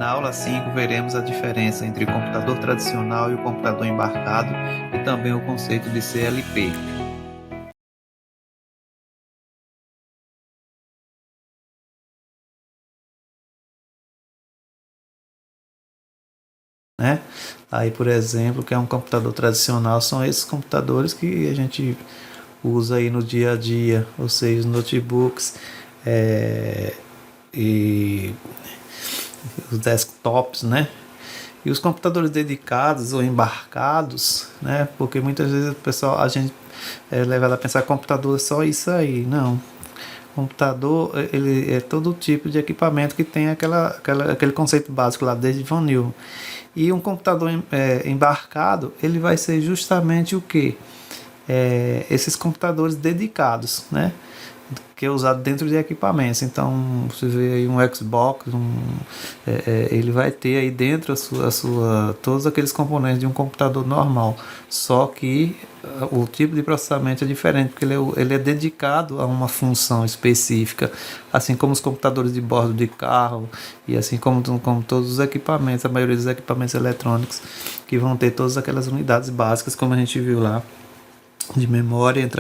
Na aula 5 veremos a diferença entre o computador tradicional e o computador embarcado e também o conceito de CLP. Aí, por exemplo, que é um computador tradicional, são esses computadores que a gente usa aí no dia a dia, ou seja, os notebooks e os desktops, né? E os computadores dedicados ou embarcados, né? Porque muitas vezes o pessoal, a gente é levado a pensar que computador é só isso aí. Não. Computador, ele é todo tipo de equipamento que tem aquele conceito básico lá desde Von Neumann. E um computador embarcado, ele vai ser justamente o que? Esses computadores dedicados, né? Que é usado dentro de equipamentos. Então, você vê aí um Xbox, ele vai ter aí dentro todos aqueles componentes de um computador normal. Só que o tipo de processamento é diferente, porque ele é dedicado a uma função específica, assim como os computadores de bordo de carro e assim como todos os equipamentos, a maioria dos equipamentos eletrônicos, que vão ter todas aquelas unidades básicas, como a gente viu lá, de memória,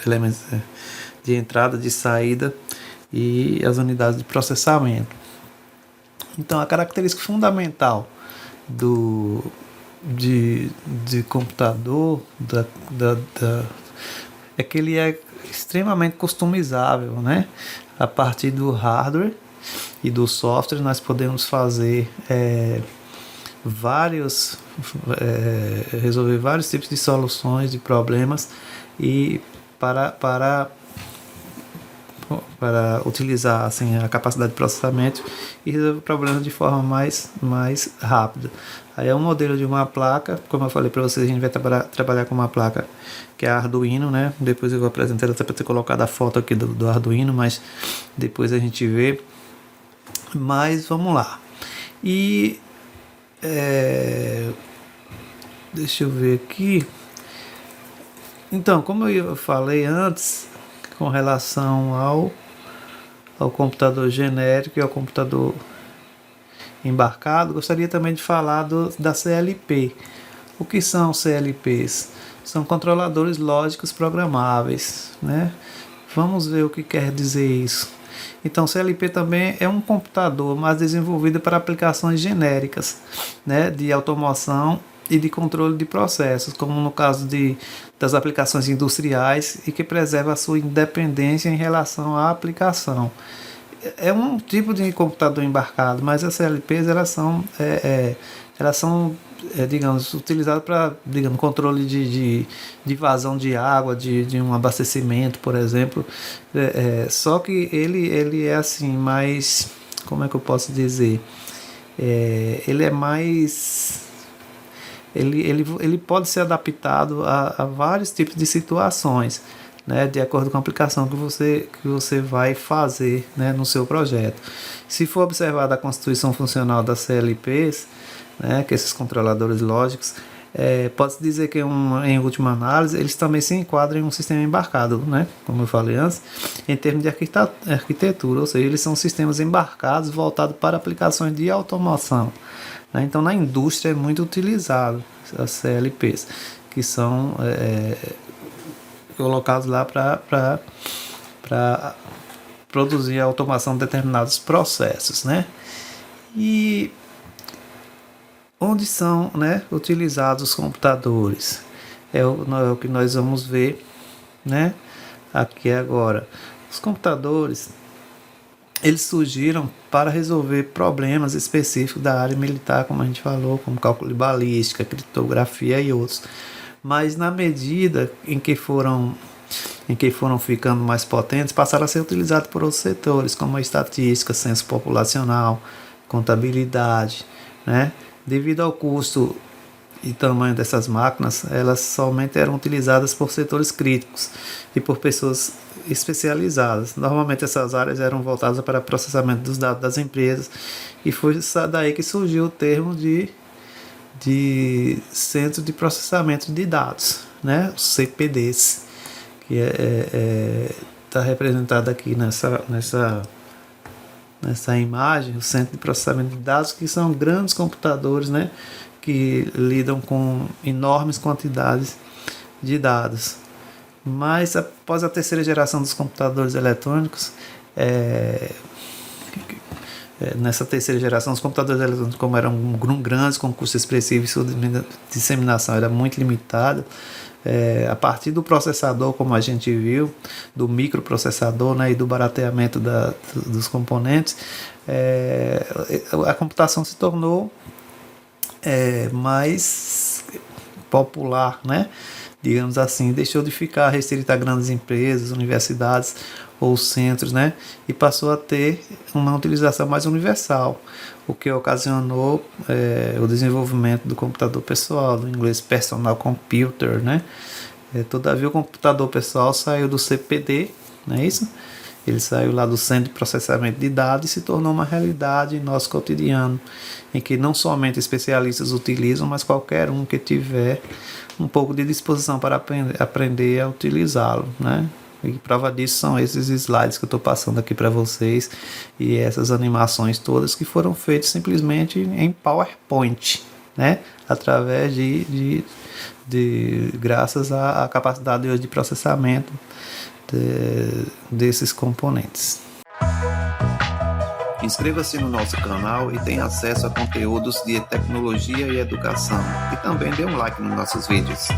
elementos de entrada, de saída e as unidades de processamento. Então, a característica fundamental de computador é que ele é extremamente customizável, né? A partir do hardware e do software nós podemos fazer resolver vários tipos de soluções de problemas e para utilizar assim, a capacidade de processamento e resolver problemas de forma mais rápida. Aí é um modelo de uma placa, como eu falei para vocês, a gente vai trabalhar com uma placa que é a Arduino, né? Depois eu vou apresentar ela para ter colocado a foto aqui do Arduino, mas depois a gente vê. Mas vamos lá. E deixa eu ver aqui. Então, como eu falei antes, com relação ao computador genérico e ao computador embarcado, gostaria também de falar da CLP. O que são CLPs? São controladores lógicos programáveis, né? Vamos ver o que quer dizer isso. Então, CLP também é um computador mais desenvolvido para aplicações genéricas, né, de automação e de controle de processos, como no caso das aplicações industriais, e que preserva a sua independência em relação à aplicação. É um tipo de computador embarcado, mas as CLPs elas são digamos, utilizadas para, digamos, controle de vazão de água, de um abastecimento, por exemplo. Só que ele é assim, mais, como é que eu posso dizer? Ele é mais... Ele pode ser adaptado a vários tipos de situações, né, de acordo com a aplicação que você vai fazer, né, no seu projeto. Se for observada a constituição funcional das CLPs, né, que esses controladores lógicos, pode-se dizer que em última análise eles também se enquadram em um sistema embarcado, né, como eu falei antes, em termos de arquitetura, ou seja, eles são sistemas embarcados voltados para aplicações de automação. Então, na indústria é muito utilizado as CLPs, que são colocados lá para produzir a automação de determinados processos, né? E onde são, né, utilizados os computadores? É o que nós vamos ver, né, aqui agora. Os computadores, eles surgiram para resolver problemas específicos da área militar, como a gente falou, como cálculo de balística, criptografia e outros. Mas na medida em que foram ficando mais potentes, passaram a ser utilizados por outros setores, como a estatística, censo populacional, contabilidade, né? Devido ao custo e tamanho dessas máquinas, elas somente eram utilizadas por setores críticos e por pessoas especializadas. Normalmente essas áreas eram voltadas para processamento dos dados das empresas, e foi daí que surgiu o termo de Centro de Processamento de Dados, né? Os CPDs, que está representado aqui nessa nessa imagem, o centro de processamento de dados, que são grandes computadores, né, que lidam com enormes quantidades de dados. Mas após a terceira geração dos computadores eletrônicos, nessa terceira geração, os computadores eletrônicos, como eram grandes, com custo expressivo e sua disseminação era muito limitada, a partir do processador, como a gente viu, do microprocessador, né, e do barateamento dos componentes, a computação se tornou mais popular, né? Digamos assim, deixou de ficar restrita a grandes empresas, universidades ou centros, né? E passou a ter uma utilização mais universal, o que ocasionou o desenvolvimento do computador pessoal, do inglês personal computer, né? Todavia, o computador pessoal saiu do CPD, não é isso? Ele saiu lá do centro de processamento de dados e se tornou uma realidade em nosso cotidiano, em que não somente especialistas utilizam, mas qualquer um que tiver um pouco de disposição para aprender a utilizá-lo, né? E prova disso são esses slides que eu estou passando aqui para vocês e essas animações todas que foram feitas simplesmente em PowerPoint, né? Através graças à capacidade hoje de processamento desses componentes. Inscreva-se no nosso canal e tenha acesso a conteúdos de tecnologia e educação. E também dê um like nos nossos vídeos.